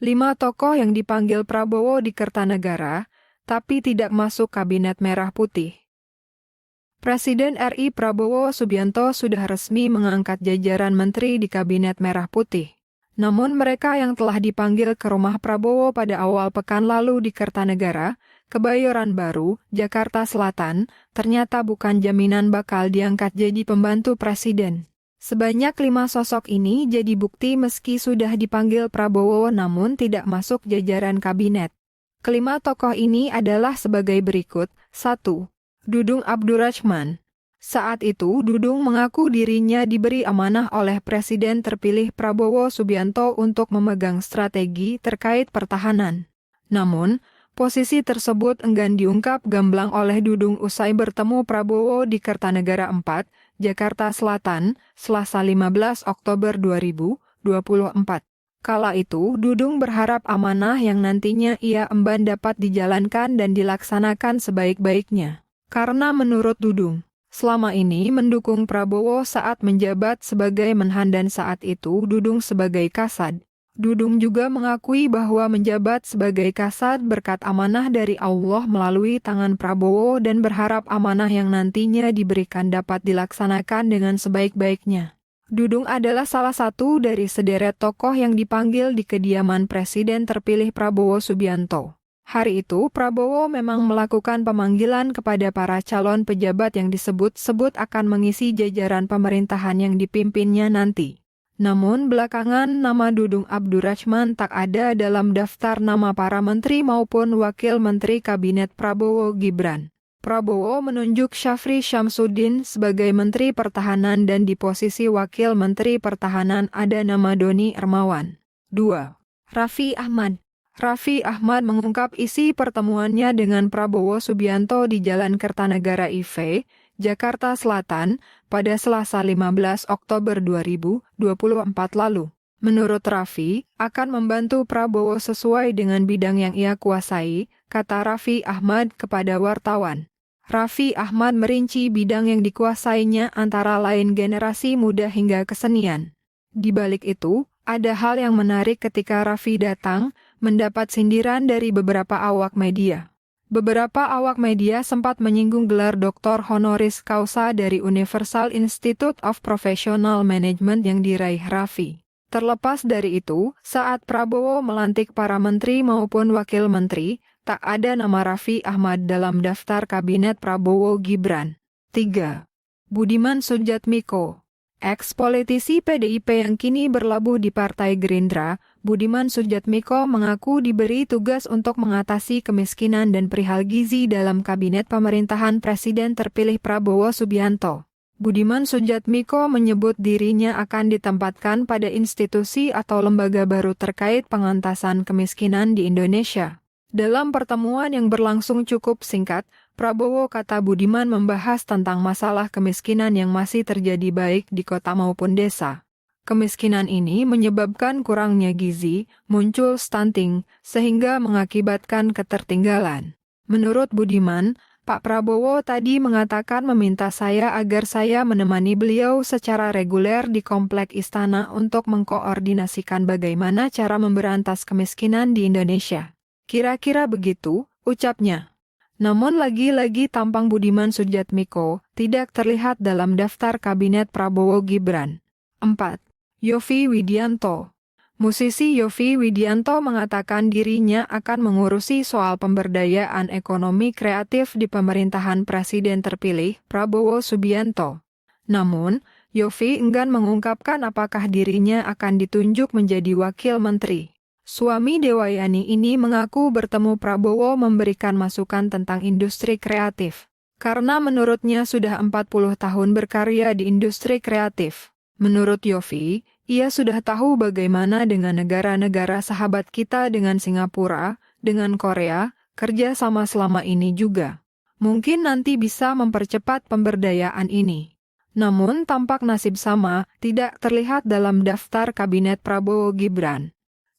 5 tokoh yang dipanggil Prabowo di Kertanegara, tapi tidak masuk Kabinet Merah Putih. Presiden RI Prabowo Subianto sudah resmi mengangkat jajaran menteri di Kabinet Merah Putih. Namun mereka yang telah dipanggil ke rumah Prabowo pada awal pekan lalu di Kertanegara, Kebayoran Baru, Jakarta Selatan, ternyata bukan jaminan bakal diangkat jadi pembantu presiden. Sebanyak 5 sosok ini jadi bukti meski sudah dipanggil Prabowo namun tidak masuk jajaran kabinet. Kelima tokoh ini adalah sebagai berikut. 1. Dudung Abdurrahman. Saat itu Dudung mengaku dirinya diberi amanah oleh Presiden terpilih Prabowo Subianto untuk memegang strategi terkait pertahanan. Namun, posisi tersebut enggan diungkap gamblang oleh Dudung usai bertemu Prabowo di Kertanegara 4, Jakarta Selatan, Selasa 15 Oktober 2024. Kala itu, Dudung berharap amanah yang nantinya ia emban dapat dijalankan dan dilaksanakan sebaik-baiknya. Karena menurut Dudung, selama ini mendukung Prabowo saat menjabat sebagai Menhan dan saat itu Dudung sebagai Kasad. Dudung juga mengakui bahwa menjabat sebagai Kasad berkat amanah dari Allah melalui tangan Prabowo dan berharap amanah yang nantinya diberikan dapat dilaksanakan dengan sebaik-baiknya. Dudung adalah salah satu dari sederet tokoh yang dipanggil di kediaman Presiden terpilih Prabowo Subianto. Hari itu Prabowo memang melakukan pemanggilan kepada para calon pejabat yang disebut-sebut akan mengisi jajaran pemerintahan yang dipimpinnya nanti. Namun belakangan nama Dudung Abdurrahman tak ada dalam daftar nama para menteri maupun wakil menteri kabinet Prabowo Gibran. Prabowo menunjuk Syafri Syamsuddin sebagai Menteri Pertahanan dan di posisi Wakil Menteri Pertahanan ada nama Doni Hermawan. 2. Raffi Ahmad. Raffi Ahmad mengungkap isi pertemuannya dengan Prabowo Subianto di Jalan Kertanegara IV, Jakarta Selatan, pada Selasa 15 Oktober 2024 lalu. Menurut Raffi, akan membantu Prabowo sesuai dengan bidang yang ia kuasai, kata Raffi Ahmad kepada wartawan. Raffi Ahmad merinci bidang yang dikuasainya antara lain generasi muda hingga kesenian. Di balik itu, ada hal yang menarik ketika Raffi datang, mendapat sindiran dari beberapa awak media. Beberapa awak media sempat menyinggung gelar Dr. Honoris Causa dari Universal Institute of Professional Management yang diraih Raffi. Terlepas dari itu, saat Prabowo melantik para menteri maupun wakil menteri, tak ada nama Raffi Ahmad dalam daftar kabinet Prabowo Gibran. 3. Budiman Sujatmiko. Ex-politisi PDIP yang kini berlabuh di Partai Gerindra, Budiman Sujatmiko mengaku diberi tugas untuk mengatasi kemiskinan dan perihal gizi dalam kabinet pemerintahan Presiden terpilih Prabowo Subianto. Budiman Sujatmiko menyebut dirinya akan ditempatkan pada institusi atau lembaga baru terkait pengentasan kemiskinan di Indonesia. Dalam pertemuan yang berlangsung cukup singkat, Prabowo kata Budiman membahas tentang masalah kemiskinan yang masih terjadi baik di kota maupun desa. Kemiskinan ini menyebabkan kurangnya gizi, muncul stunting, sehingga mengakibatkan ketertinggalan. Menurut Budiman, Pak Prabowo tadi mengatakan meminta saya agar saya menemani beliau secara reguler di komplek istana untuk mengkoordinasikan bagaimana cara memberantas kemiskinan di Indonesia. Kira-kira begitu, ucapnya. Namun lagi-lagi tampang Budiman Sujatmiko tidak terlihat dalam daftar kabinet Prabowo Gibran. 4. Yovie Widianto. Musisi Yovie Widianto mengatakan dirinya akan mengurusi soal pemberdayaan ekonomi kreatif di pemerintahan Presiden terpilih Prabowo Subianto. Namun, Yovie enggan mengungkapkan apakah dirinya akan ditunjuk menjadi wakil menteri. Suami Dewayani ini mengaku bertemu Prabowo memberikan masukan tentang industri kreatif. Karena menurutnya sudah 40 tahun berkarya di industri kreatif. Menurut Yovie, ia sudah tahu bagaimana dengan negara-negara sahabat kita dengan Singapura, dengan Korea, kerja sama selama ini juga. Mungkin nanti bisa mempercepat pemberdayaan ini. Namun tampak nasib sama tidak terlihat dalam daftar kabinet Prabowo Gibran.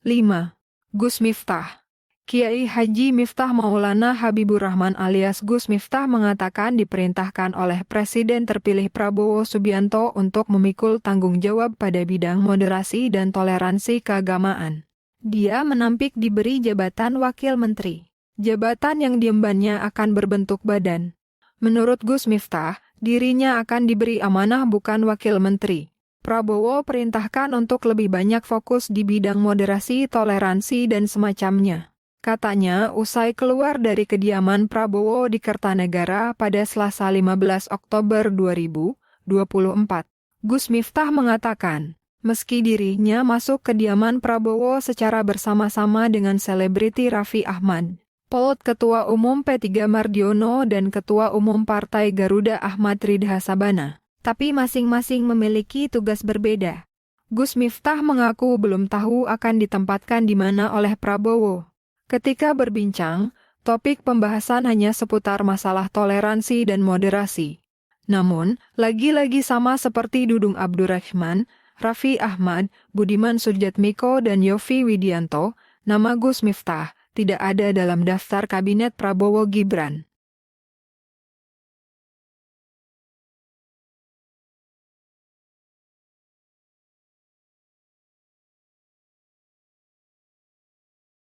5. Gus Miftah. Kiai Haji Miftah Maulana Habibur Rahman alias Gus Miftah mengatakan diperintahkan oleh Presiden terpilih Prabowo Subianto untuk memikul tanggung jawab pada bidang moderasi dan toleransi keagamaan. Dia menampik diberi jabatan wakil menteri. Jabatan yang diembannya akan berbentuk badan. Menurut Gus Miftah, dirinya akan diberi amanah bukan wakil menteri. Prabowo perintahkan untuk lebih banyak fokus di bidang moderasi, toleransi, dan semacamnya. Katanya, usai keluar dari kediaman Prabowo di Kertanegara pada Selasa 15 Oktober 2024, Gus Miftah mengatakan, meski dirinya masuk kediaman Prabowo secara bersama-sama dengan selebriti Raffi Ahmad, Polot Ketua Umum P3 Mardiono dan Ketua Umum Partai Garuda Ahmad Ridha Sabana, tapi masing-masing memiliki tugas berbeda. Gus Miftah mengaku belum tahu akan ditempatkan di mana oleh Prabowo. Ketika berbincang, topik pembahasan hanya seputar masalah toleransi dan moderasi. Namun, lagi-lagi sama seperti Dudung Abdurrahman, Raffi Ahmad, Budiman Sujatmiko dan Yovie Widianto, nama Gus Miftah tidak ada dalam daftar kabinet Prabowo Gibran.